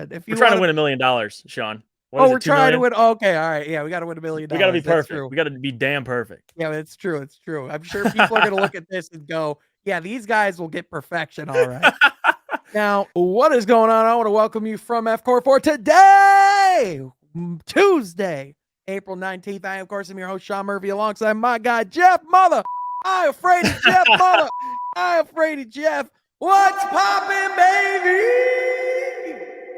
man. If We're you trying to want win $1 million, Sean. What oh, is we're it, 2 trying to million? win. Okay, all right. Yeah, we got to win $1 million. We got to be That's perfect. true. We got to be damn perfect. Yeah, it's true. It's true. I'm sure people are going to look at this and go, yeah, these guys will get perfection. All right. Now, what is going on? I want to welcome you from F-Core for today, Tuesday, April 19th. I, of course, am your host, Sean Murphy, alongside my guy, Jeff Mother. I afraid of Jeff Mother. I afraid of Jeff. What's poppin', baby?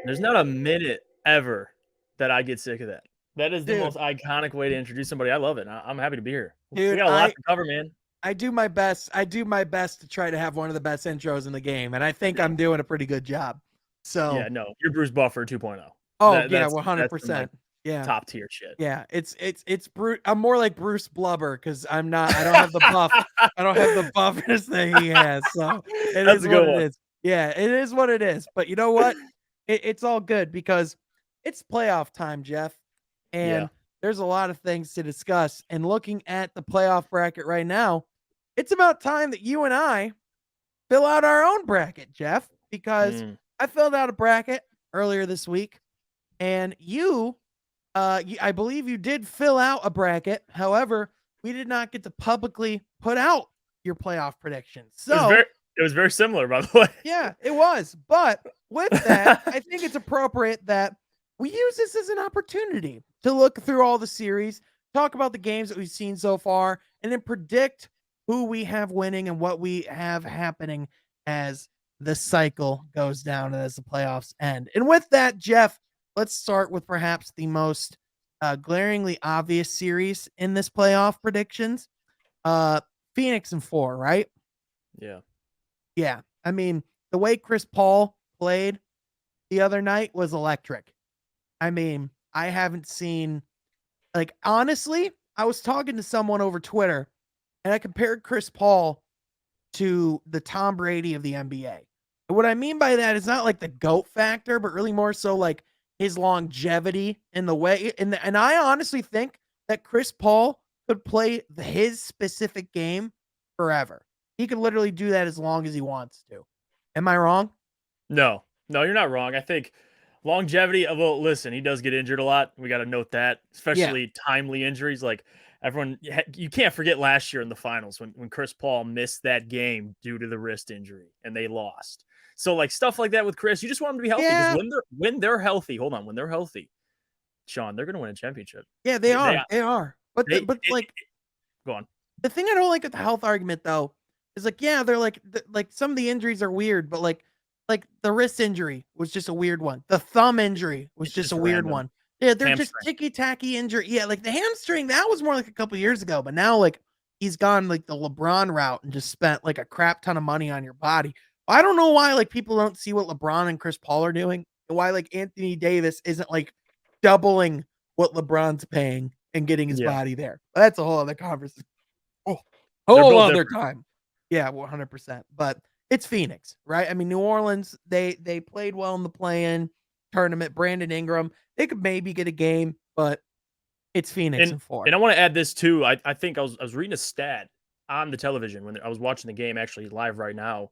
There's not a minute ever that I get sick of that. That is the Dude. most iconic way to introduce somebody. I love it. I'm happy to be here. Dude, we got a lot to cover, man. I do my best. I do my best to try to have one of the best intros in the game, and I think I'm doing a pretty good job. So yeah, no, you're Bruce Buffer 2.0. Oh That, yeah, that's 100%. like Yeah, top tier shit. Yeah, it's I'm more like Bruce Blubber because I don't have the buff. I don't have the buffness that he has. So it That's is a what good it one. is. Yeah, it is what it is. But you know what? It's all good because it's playoff time, Jeff. And Yeah. there's a lot of things to discuss. And looking at the playoff bracket right now, it's about time that you and I fill out our own bracket, Jeff, because I filled out a bracket earlier this week, and I believe you did fill out a bracket. However, we did not get to publicly put out your playoff predictions. So it was very similar, by the way. Yeah, it was. But with that, I think it's appropriate that we use this as an opportunity to look through all the series, talk about the games that we've seen so far, and then predict who we have winning and what we have happening as the cycle goes down and as the playoffs end. And with that, Jeff, let's start with perhaps the most glaringly obvious series in this playoff predictions. Phoenix and 4, right? Yeah. Yeah. I mean, the way Chris Paul played the other night was electric. I mean, I haven't seen, like, honestly, I was talking to someone over Twitter and I compared Chris Paul to the Tom Brady of the NBA. And what I mean by that is not like the GOAT factor, but really more so like his longevity in the way. And I honestly think that Chris Paul could play his specific game forever. He could literally do that as long as he wants to. Am I wrong? No, you're not wrong. I think longevity of, well, listen, he does get injured a lot. We got to note that, especially timely injuries. Like everyone, you can't forget last year in the finals when Chris Paul missed that game due to the wrist injury and they lost. So like stuff like that with Chris, you just want him to be healthy because when they're healthy, when they're healthy, Sean, they're going to win a championship. Yeah, they are. But go on. The thing I don't like with the health argument though is like, yeah, they're like some of the injuries are weird, but like the wrist injury was just a weird one. The thumb injury was just a weird one. Yeah, they're just ticky-tacky injury. Yeah, like the hamstring, that was more like a couple years ago, but now like he's gone like the LeBron route and just spent like a crap ton of money on your body. I don't know why like people don't see what LeBron and Chris Paul are doing and why like Anthony Davis isn't like doubling what LeBron's paying and getting his body there. That's a whole other conversation. Whole other time. Yeah, 100%. But it's Phoenix, right? I mean, New Orleans, they played well in the play-in tournament. Brandon Ingram, they could maybe get a game, but it's Phoenix and 4. And I want to add this too. I think I was reading a stat on the television when I was watching the game actually live right now,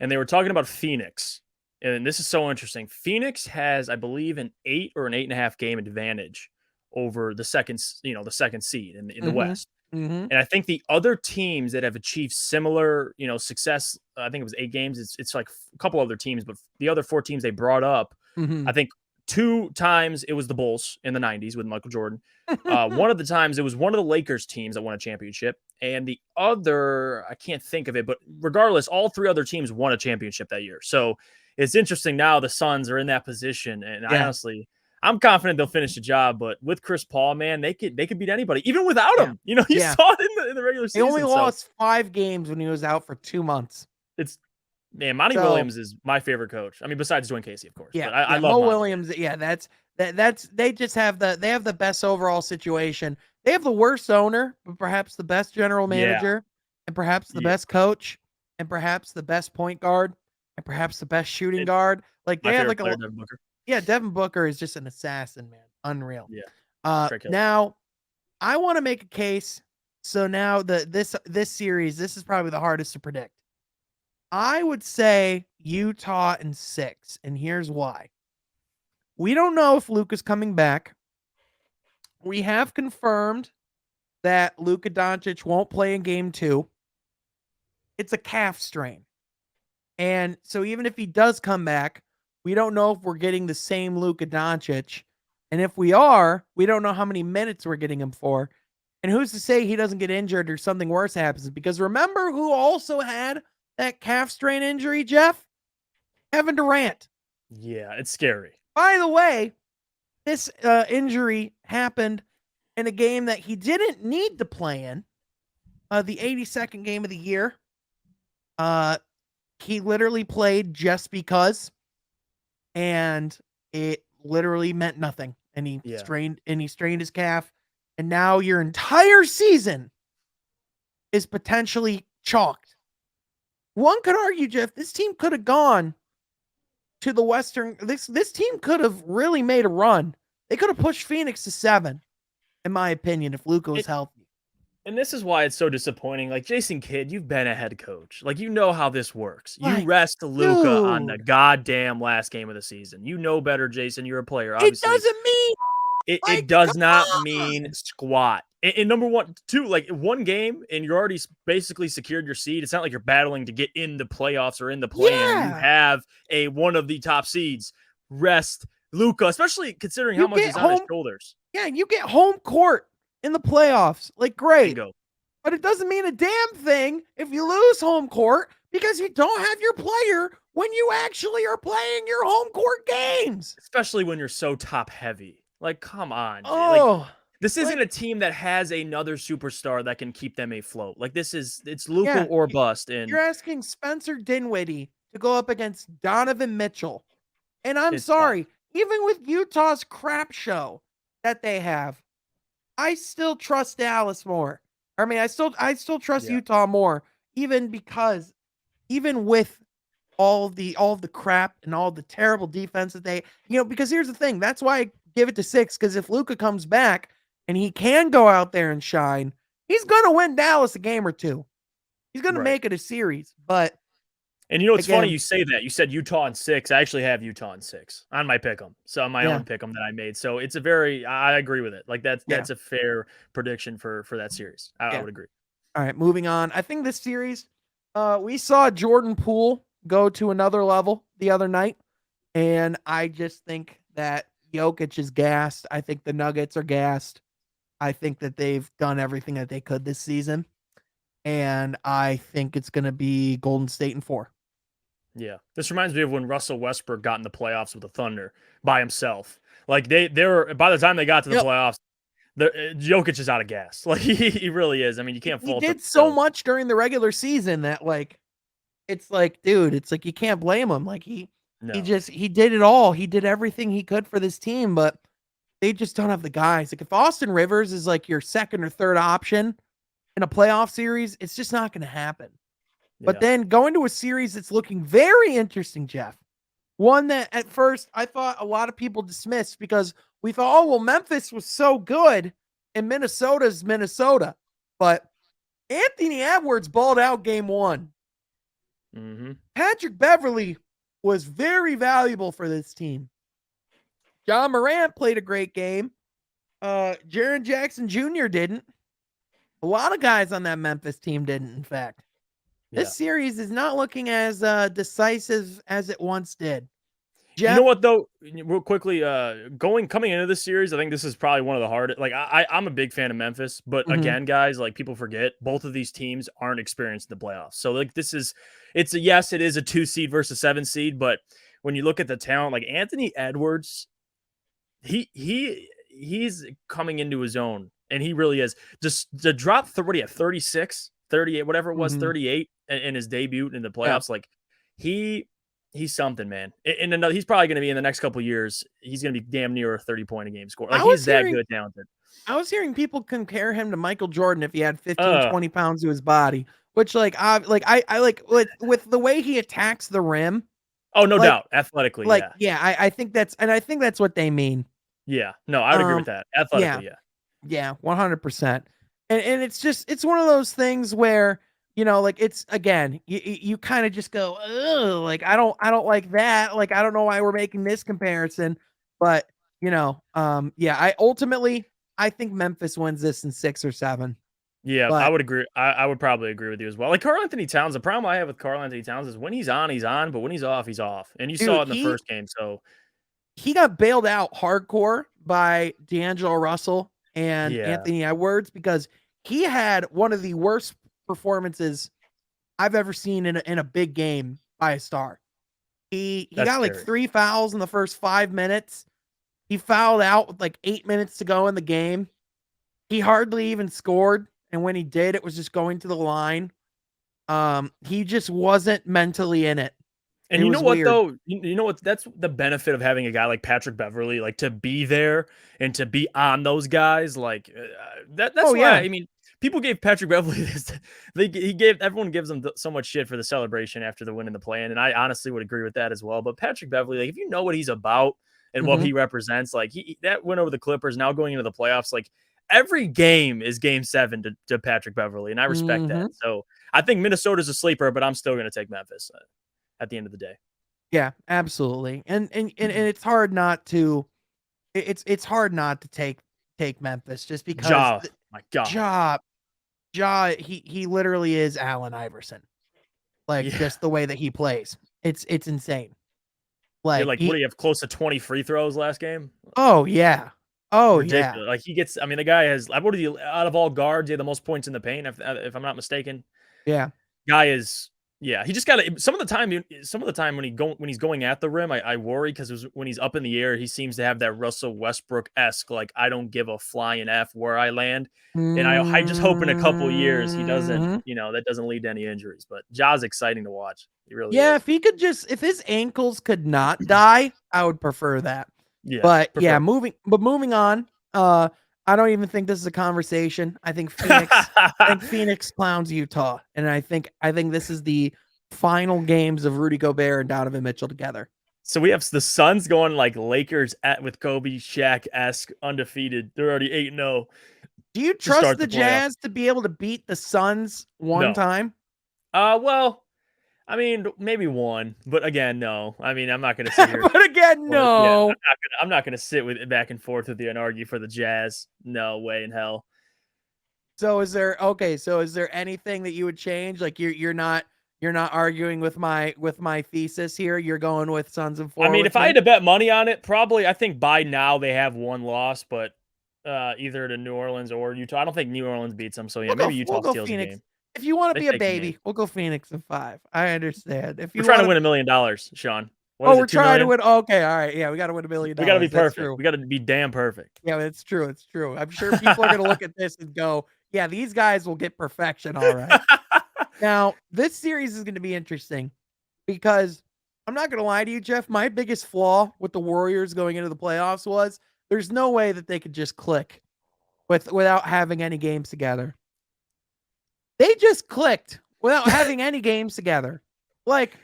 and they were talking about Phoenix. And this is so interesting. Phoenix has, I believe, an 8 or an 8.5 game advantage over the second seed in the West. Mm-hmm. And I think the other teams that have achieved similar, success, I think it was 8 games. It's like a couple other teams, but the other 4 teams they brought up, I think 2 times it was the Bulls in the 90s with Michael Jordan. One of the times it was one of the Lakers teams that won a championship. And the other, I can't think of it, but regardless, all 3 other teams won a championship that year. So it's interesting now the Suns are in that position. And honestly, I'm confident they'll finish the job, but with Chris Paul, man, they could beat anybody, even without him. You saw it in the regular season. He only lost 5 games when he was out for 2 months. Monty Williams is my favorite coach. I mean, besides Dwayne Casey, of course. Yeah, but I love Mo Williams. Yeah, that's they just have the best overall situation. They have the worst owner, but perhaps the best general manager, and perhaps the best coach, and perhaps the best point guard, and perhaps the best shooting guard. Like they have like Devin Booker. Yeah, Devin Booker is just an assassin, man. Unreal. Yeah. Now, I want to make a case. So now this series, this is probably the hardest to predict. I would say Utah in 6, and here's why. we don't know if Luka's coming back. We have confirmed that Luka Doncic won't play in game 2. It's a calf strain. And so even if he does come back, we don't know if we're getting the same Luka Doncic. And if we are, we don't know how many minutes we're getting him for. And who's to say he doesn't get injured or something worse happens? Because remember who also had that calf strain injury, Jeff? Kevin Durant. Yeah, it's scary. By the way, this injury happened in a game that he didn't need to play in, the 82nd game of the year. He literally played just because, and it literally meant nothing. And he strained his calf, and now your entire season is potentially chalked. One could argue, Jeff, this team could have gone to the Western. This team could have really made a run. They could have pushed Phoenix to 7, in my opinion, if Luka was healthy. And this is why it's so disappointing. Like, Jason Kidd, you've been a head coach. Like, you know how this works. You rest Luka on the goddamn last game of the season. You know better, Jason. You're a player, obviously. It doesn't mean it does not mean squat. And number one, two, like one game, and you're already basically secured your seed. It's not like you're battling to get in the playoffs or in the play-in. You have one of the top seeds. Rest Luka, especially considering how much he's on his shoulders. Yeah, you get home court in the playoffs. Like, great. Bingo. But it doesn't mean a damn thing if you lose home court because you don't have your player when you actually are playing your home court games. Especially when you're so top heavy. Like, come on. Oh, like, this isn't a team that has another superstar that can keep them afloat. Like, it's Luka or bust. And you're asking Spencer Dinwiddie to go up against Donovan Mitchell. And I'm sorry, even with Utah's crap show that they have, I still trust Dallas more. I mean, I still trust Utah more, even with all of the crap and all the terrible defense that they, because here's the thing. That's why I give it to 6, because if Luka comes back and he can go out there and shine, he's going to win Dallas a game or two. He's going to make it a series, but. And it's funny you say that. You said Utah in 6. I actually have Utah in 6 on my pick'em. So on my own pick'em that I made. So it's I agree with it. Like that's a fair prediction for that series. I would agree. All right, moving on. I think this series, we saw Jordan Poole go to another level the other night, and I just think that Jokic is gassed. I think the Nuggets are gassed. I think that they've done everything that they could this season, and I think it's going to be Golden State in 4. Yeah, this reminds me of when Russell Westbrook got in the playoffs with the Thunder by himself. Like they were by the time they got to the playoffs, Jokic is out of gas. Like he really is. I mean, you can't fault him. He did so much during the regular season that it's like, dude, it's like you can't blame him. Like he did it all. He did everything he could for this team, but they just don't have the guys. Like if Austin Rivers is like your second or third option in a playoff series, it's just not going to happen. But then going to a series that's looking very interesting, Jeff. One that at first I thought a lot of people dismissed because we thought, oh, well, Memphis was so good and Minnesota's Minnesota. But Anthony Edwards balled out game 1. Mm-hmm. Patrick Beverley was very valuable for this team. John Morant played a great game. Jaren Jackson Jr. didn't. A lot of guys on that Memphis team didn't, in fact. This series is not looking as decisive as it once did. Jeff? You know what, though? Real quickly, coming into this series, I think this is probably one of the hardest. Like, I'm a big fan of Memphis, but again, guys, like people forget, both of these teams aren't experienced in the playoffs. So, like, it is a 2 seed versus 7 seed, but when you look at the talent, like Anthony Edwards, he's coming into his own, and he really is. Just to drop 36, 38, whatever it was, 38 in his debut in the playoffs, like he's something, man. And he's probably going to be in the next couple of years. He's going to be damn near a 30-point a game score. Like he's that good talented. I was hearing people compare him to Michael Jordan if he had 15, 20 pounds to his body, which I like with the way he attacks the rim. Oh, no doubt. Athletically. I think that's what they mean. Yeah. No, I would agree with that. Athletically. Yeah. 100%. And it's one of those things where, like it's, again, you kind of just go, ugh, like, I don't like that. Like, I don't know why we're making this comparison, But yeah, I think Memphis wins this in 6 or 7. Yeah, I But would agree. I would probably agree with you as well. Like Karl Anthony Towns, the problem I have with Karl Anthony Towns is when he's on, but when he's off. And you saw it dude, in the first game. So he got bailed out hardcore by D'Angelo Russell and yeah, Anthony Edwards because he had one of the worst performances I've ever seen in a big game by a star. He that's got like scary. 3 fouls in the first 5 minutes. He fouled out with like 8 minutes to go in the game. He hardly even scored, and when he did, it was just going to the line. He just wasn't mentally in it. And It you know was what weird. though? You know what? That's the benefit of having a guy like Patrick Beverly, like to be there and to be on those guys. Like that's Oh why yeah. I mean, people gave Patrick Beverly this. Everyone gives him so much shit for the celebration after the win in the play-in, and I honestly would agree with that as well. But Patrick Beverly, like if you know what he's about and what Mm-hmm. he represents, like that win over the Clippers, now going into the playoffs, like every game is Game 7 to Patrick Beverly, and I respect Mm-hmm. that. So I think Minnesota's a sleeper, but I'm still going to take Memphis at the end of the day. Yeah, absolutely. And it's hard not to it's hard not to take Memphis just because Ja, my God. Ja Ja he literally is Allen Iverson. Like Yeah. just the way that he plays. It's insane. Yeah, Like like, what do he you have, close to 20 free throws last game? Oh yeah. Oh yeah. Ridiculous. Like, he gets I mean, the guy has what did he out of all guards, he had the most points in the paint, if I'm not mistaken. Yeah. Guy is yeah, he just gotta some of the time when he's going at the rim, I worry because when he's up in the air, he seems to have that Russell Westbrook-esque, like, I don't give a flying F where I land. And I just hope in a couple of years he doesn't, Mhm. that doesn't lead to any injuries. But Ja's exciting to watch. He really Yeah, is. if he could just if his ankles could not die, I would prefer that. Yeah, But yeah, prefer. moving on. I don't even think this is a conversation. I think Phoenix clowns Utah, and I think this is the final games of Rudy Gobert and Donovan Mitchell together. So we have the Suns going like Lakers with Kobe, Shaq-esque, undefeated. They're already 8-0 Do you to trust start the the playoffs. Jazz to be able to beat the Suns one No. time? Well, I mean, maybe one, but again, no. I mean, I'm not going to sit here. But again, Yeah, no. I'm not going to sit with it back and forth with you and argue for the Jazz. No way in hell. So is there anything that you would change? Like you're not arguing with my thesis here. You're going with Suns and I 4 mean, with if I me. had to bet money on it, probably I think by now they have one loss, but either to New Orleans or Utah. I don't think New Orleans beats them, so yeah, maybe We'll Utah go steals a Phoenix. game. If you want to They be a take the game. baby, we'll go Phoenix in 5. I understand. If We're you trying want to to win $1 million, Sean. What Oh, is we're it, 2 trying to million? win. Okay, all right. Yeah, we got to win $1 million. We got to be That's perfect. true. We got to be damn perfect. Yeah, it's true. It's true. I'm sure people are going to look at this and go, "Yeah, these guys will get perfection all right." Now, this series is going to be interesting because I'm not going to lie to you, Jeff. My biggest flaw with the Warriors going into the playoffs was there's no way that they could just click without having any games together. They just clicked without having any games together. Like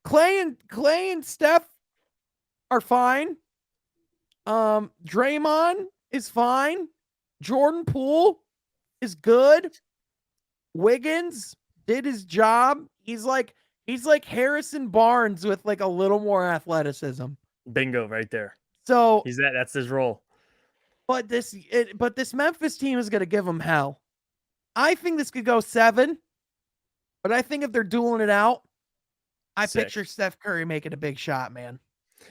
Clay and Steph are fine. Draymond is fine. Jordan Poole is good. Wiggins did his job. He's like Harrison Barnes with like a little more athleticism. Bingo right there. So That's his role. but this Memphis team is going to give him hell. I think this could go 7, but I think if they're dueling it out, I 6. picture Steph Curry making a big shot, man.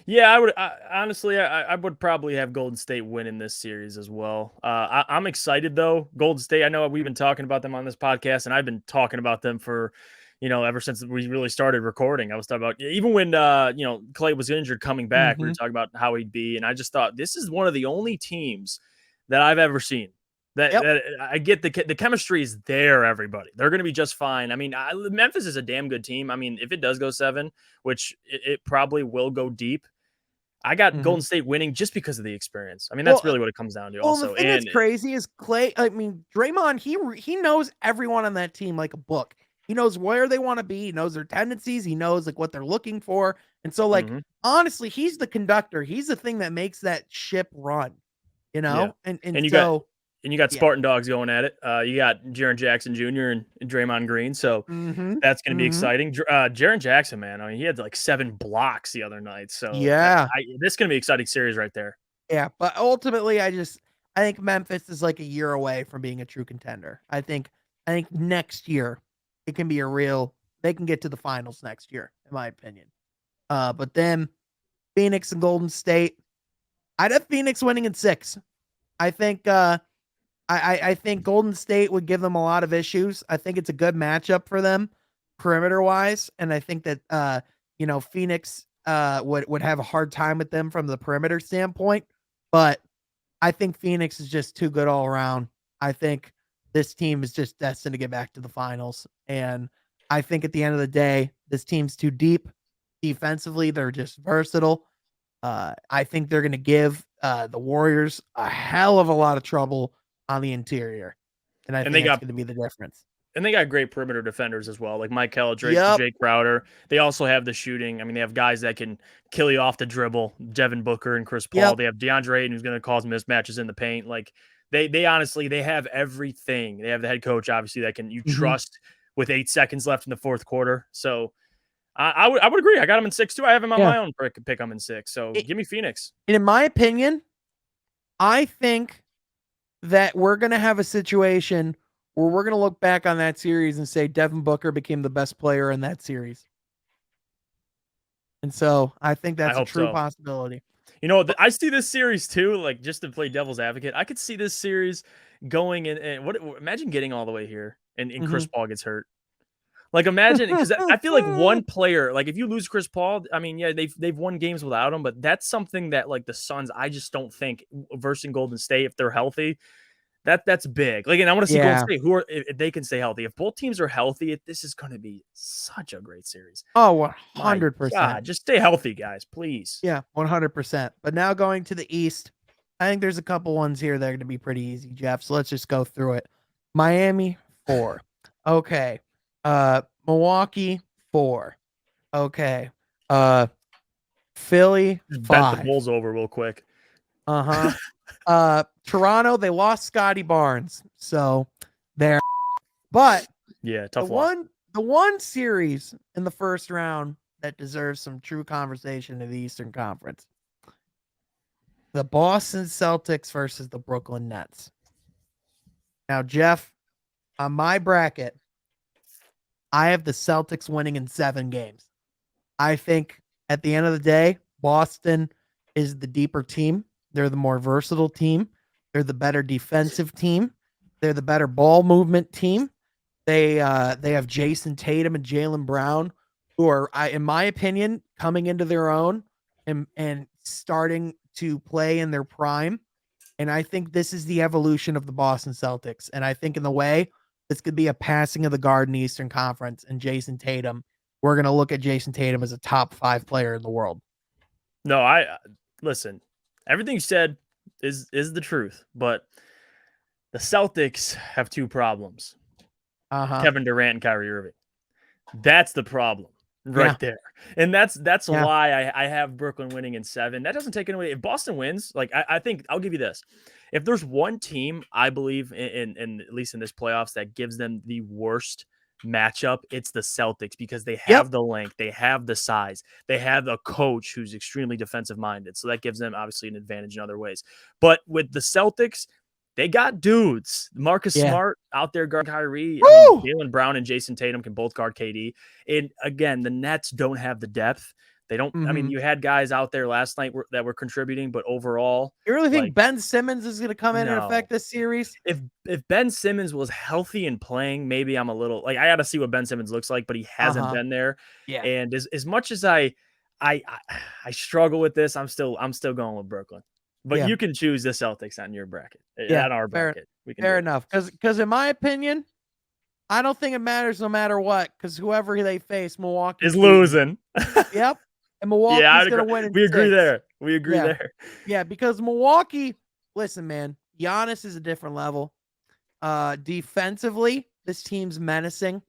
Yeah, I would honestly. I would probably have Golden State winning this series as well. I'm excited though. Golden State. I know we've been talking about them on this podcast, and I've been talking about them for, ever since we really started recording. I was talking about even when Clay was injured coming back. We were talking about how he'd be, and I just thought this is one of the only teams that I've ever seen that I get the chemistry is there. Everybody, they're going to be just fine. I mean, Memphis is a damn good team. I mean, if it does go 7, which it probably will go deep, I got Golden State winning just because of the experience. I mean, that's really what it comes down to. Also, the thing that's crazy is Clay. I mean, Draymond. He knows everyone on that team like a book. He knows where they want to be. He knows their tendencies. He knows like what they're looking for. And so, like, honestly, he's the conductor. He's the thing that makes that ship run. Yeah. And you so and you got Spartan Dogs going at it. You got Jaren Jackson Jr. and Draymond Green, so that's going to be exciting. Jaren Jackson, man, I mean, he had like 7 blocks the other night, so this is going to be an exciting series right there. Yeah, but ultimately, I think Memphis is like a year away from being a true contender. I think next year it can be they can get to the finals next year, in my opinion. But then Phoenix and Golden State, I'd have Phoenix winning in 6. I think I think Golden State would give them a lot of issues. I think it's a good matchup for them perimeter wise, and I think that Phoenix would have a hard time with them from the perimeter standpoint. But I think Phoenix is just too good all around. I think this team is just destined to get back to the finals. And I think at the end of the day, this team's too deep. Defensively, they're just versatile. I think they're going to give the Warriors a hell of a lot of trouble on the interior. And I think that's going to be the difference. And they got great perimeter defenders as well, like Mike Drake, Jake Crowder. They also have the shooting. I mean, they have guys that can kill you off the dribble, Devin Booker and Chris Paul. They have DeAndre Ayton, who's going to cause mismatches in the paint. Like they honestly, they have everything. They have the head coach, obviously, that can you trust with 8 seconds left in the fourth quarter. So I would agree. I got him in 6 too. I have him on my own pick. I'm in 6. So give me Phoenix. In my opinion, I think that we're going to have a situation where we're going to look back on that series and say Devin Booker became the best player in that series. And so I think that's a true possibility. You know, I see this series too, like just to play devil's advocate. I could see this series going and imagine getting all the way here and Chris Paul gets hurt. Like imagine, because I feel like one player, like if you lose Chris Paul, I mean, yeah, they've won games without him, but that's something that like the Suns, I just don't think versus Golden State, if they're healthy, that's big. Like, and I want to see Golden State if they can stay healthy. If both teams are healthy, this is going to be such a great series. Oh, 100%. Just stay healthy, guys, please. Yeah, 100%. But now going to the East, I think there's a couple ones here that are going to be pretty easy, Jeff. So let's just go through it. Miami 4. Okay. Milwaukee 4. Okay. Philly 5. Bet the Bulls over real quick. Toronto, they lost Scotty Barnes, so they're but tough one. The one series in the first round that deserves some true conversation in the Eastern Conference. The Boston Celtics versus the Brooklyn Nets. Now, Jeff, on my bracket, I have the Celtics winning in 7 games. I think at the end of the day, Boston is the deeper team. They're the more versatile team. They're the better defensive team. They're the better ball movement team. They have Jason Tatum and Jaylen Brown, who are, in my opinion, coming into their own and starting to play in their prime. And I think this is the evolution of the Boston Celtics. And I think in the way, this could be a passing of the guard in the Eastern Conference. And Jason Tatum, we're going to look at Jason Tatum as a top 5 player in the world. No, listen. Everything you said is the truth, but the Celtics have 2 problems. Kevin Durant and Kyrie Irving. That's the problem right there. And that's why I have Brooklyn winning in 7. That doesn't take away. If Boston wins, like I think I'll give you this. If there's one team I believe in at least in this playoffs that gives them the worst matchup, it's the Celtics, because they have the length, they have the size, they have a coach who's extremely defensive minded, so that gives them obviously an advantage in other ways. But with the Celtics, they got dudes. Marcus Smart out there guarding Kyrie. Jaylen Brown and Jason Tatum can both guard KD. And again, the Nets don't have the depth. They don't. I mean, you had guys out there last night that were contributing, but overall, you really think Ben Simmons is going to come in and affect this series? If Ben Simmons was healthy and playing, maybe I'm a little like I got to see what Ben Simmons looks like, but he hasn't been there. Yeah. And as much as I struggle with this, I'm still going with Brooklyn. But you can choose the Celtics on your bracket. Yeah, on our bracket. We can fair enough. Because in my opinion, I don't think it matters no matter what. Because whoever they face, Milwaukee is losing. Yep. And Milwaukee's going to win. We agree there. We agree there. Yeah, because Milwaukee, listen, man, Giannis is a different level. Defensively, this team's menacing,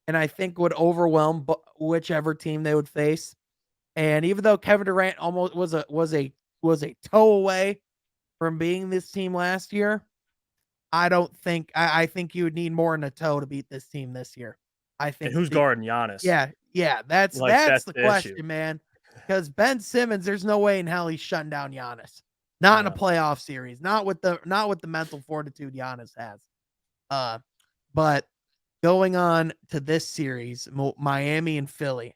and I think would overwhelm whichever team they would face. And even though Kevin Durant almost was a toe away from being this team last year, I think you would need more than a toe to beat this team this year. I And think who's guarding Giannis? yeah, that's Like, that's the the issue. question, man. Because Ben Simmons, there's no way in hell he's shutting down Giannis. Not in a No. playoff series. Not with the mental fortitude Giannis has. But going on to this series, Miami and Philly.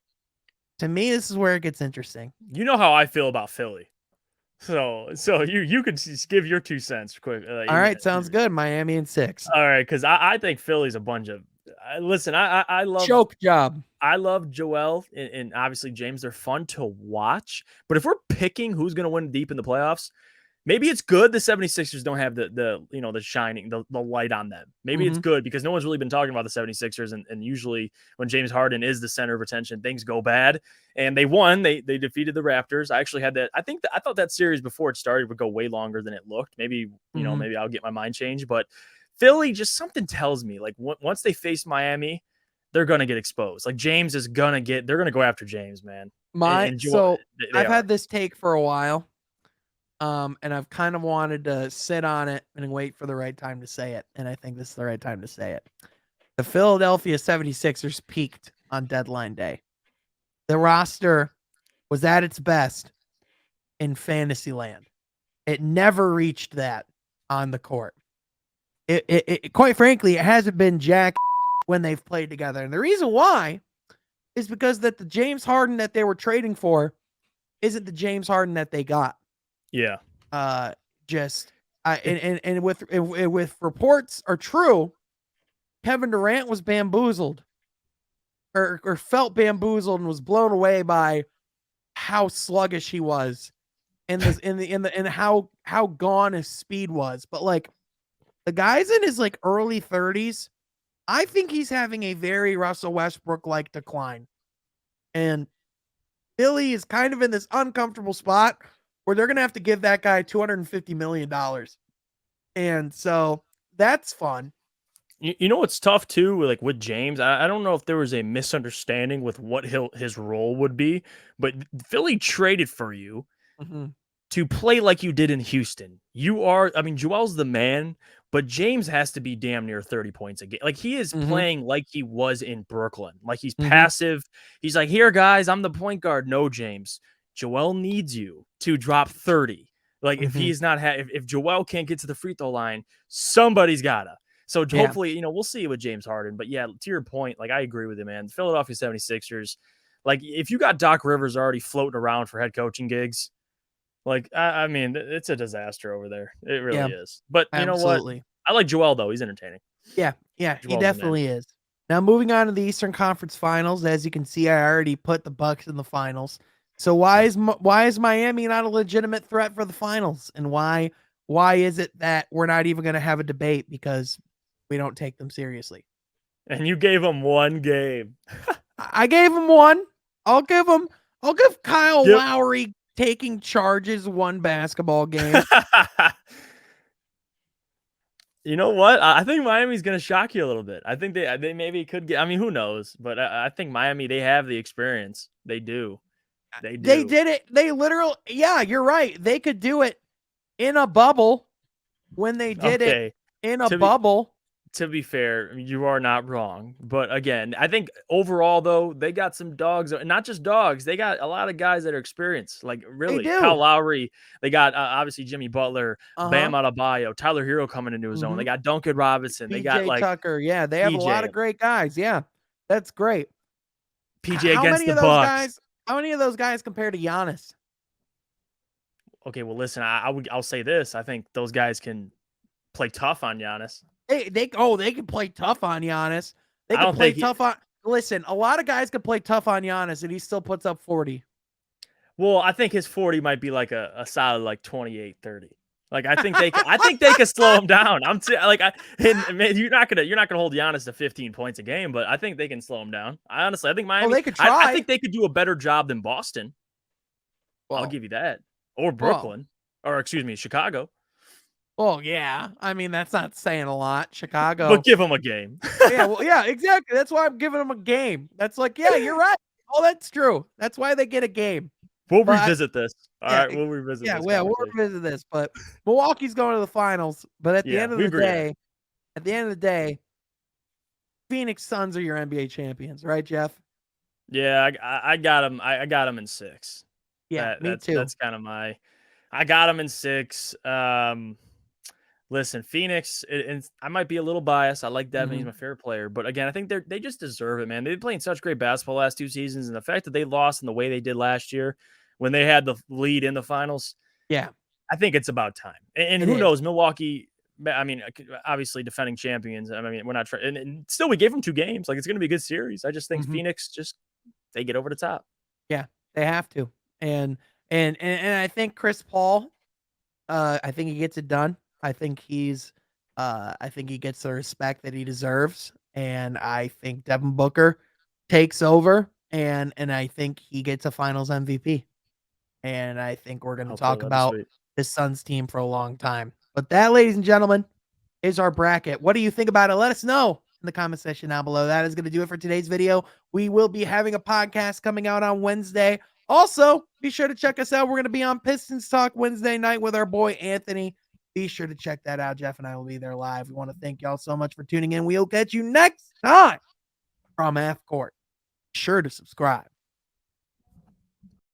To me, this is where it gets interesting. You know how I feel about Philly. So you could just give your 2 cents quick. All right, sounds good. Miami in 6. All right, because I think Philly's a bunch of. Listen, I love Choke job. I love Joel and obviously James. They're fun to watch. But if we're picking who's going to win deep in the playoffs, maybe it's good the 76ers don't have the shining, the light on them. Maybe it's good because no one's really been talking about the 76ers. And usually when James Harden is the center of attention, things go bad. And they won. They defeated the Raptors. I actually had that. I thought that series before it started would go way longer than it looked. Maybe, maybe I'll get my mind changed. But Philly, just something tells me like once they face Miami, they're going to get exposed. Like James is going to they're going to go after James, man. I've had this take for a while. And I've kind of wanted to sit on it and wait for the right time to say it. And I think this is the right time to say it. The Philadelphia 76ers peaked on deadline day. The roster was at its best in fantasy land. It never reached that on the court. It quite frankly, it hasn't been jack when they've played together. And the reason why is because that the James Harden that they were trading for isn't the James Harden that they got. Yeah. And with reports are true, Kevin Durant was bamboozled or felt bamboozled and was blown away by how sluggish he was and how gone his speed was. But like the guy's in his like early 30s. I think he's having a very Russell Westbrook like decline. And Philly is kind of in this uncomfortable spot where they're going to have to give that guy $250 million. And so that's fun. You know what's tough too, like with James? I don't know if there was a misunderstanding with what his role would be, but Philly traded for you to play like you did in Houston. Joel's the man, but James has to be damn near 30 points a game. Like he is playing like he was in Brooklyn. Like he's passive. He's like, here, guys, I'm the point guard. No, James. Joel needs you to drop 30. Like if he's not, if Joel can't get to the free throw line, somebody's gotta. So hopefully, we'll see with James Harden. But yeah, to your point, like I agree with you, man. The Philadelphia 76ers, like if you got Doc Rivers already floating around for head coaching gigs, like I mean, it's a disaster over there. It really is. But you know what? I like Joel though. He's entertaining. Yeah, he definitely is. Now moving on to the Eastern Conference Finals, as you can see, I already put the Bucks in the finals. So why is Miami not a legitimate threat for the finals? And why is it that we're not even going to have a debate because we don't take them seriously? And you gave them one game. I gave them one. I'll give Kyle Lowry taking charges one basketball game. You know what? I think Miami's going to shock you a little bit. I think they maybe could get. I mean, who knows? But I think Miami, they have the experience. They do. They did it. They literally, you're right. They could do it in a bubble when they did it in a bubble. To be fair, you are not wrong. But again, I think overall, though, they got some dogs, not just dogs. They got a lot of guys that are experienced. Like, really, Kyle Lowry. They got, obviously, Jimmy Butler, Bam Adebayo, Tyler Hero coming into his own. They got Duncan Robinson. They got, like, Tucker. Yeah, they have a lot of great guys. Yeah, that's great. PJ against the Bucks. How many of those guys compare to Giannis? Okay, well, listen, I'll say this. I think those guys can play tough on Giannis. They can play tough on Giannis. They can play tough on. Listen, a lot of guys can play tough on Giannis, and he still puts up 40. Well, I think his 40 might be like a solid like 28, 30. Like I think they can slow him down. You're not gonna hold Giannis to 15 points a game, but I think they can slow him down. I think Miami. They could try. I think they could do a better job than Boston. I'll give you that, or Brooklyn, or excuse me, Chicago. Well, yeah. I mean, that's not saying a lot. Chicago. But give them a game. yeah, exactly. That's why I'm giving them a game. That's like, yeah, you're right. Oh, that's true. That's why they get a game. We'll revisit this. All right, we'll revisit this. Yeah, we'll revisit this. But Milwaukee's going to the finals. But at the end of the day, at the end of the day, Phoenix Suns are your NBA champions, right, Jeff? Yeah, I got him. I got him in 6. Yeah, me too. That's kind of my. I got him in 6. Listen, Phoenix, and I might be a little biased. I like Devin; he's my favorite player. But again, I think they just deserve it, man. They've been playing such great basketball last 2 seasons, and the fact that they lost in the way they did last year, when they had the lead in the finals, yeah, I think it's about time. And who knows, Milwaukee. I mean, obviously defending champions. I mean, we're not trying, and still we gave them 2 games. Like it's going to be a good series. I just think Phoenix they get over the top. Yeah, they have to. And I think Chris Paul, I think he gets it done. I think he gets the respect that he deserves. And I think Devin Booker takes over and I think he gets a finals MVP. And I think we're going to talk about the Suns team for a long time. But that, ladies and gentlemen, is our bracket. What do you think about it? Let us know in the comment section down below. That is going to do it for today's video. We will be having a podcast coming out on Wednesday. Also, be sure to check us out. We're going to be on Pistons Talk Wednesday night with our boy Anthony. Be sure to check that out. Jeff and I will be there live. We want to thank y'all so much for tuning in. We'll catch you next time from Half Court. Be sure to subscribe.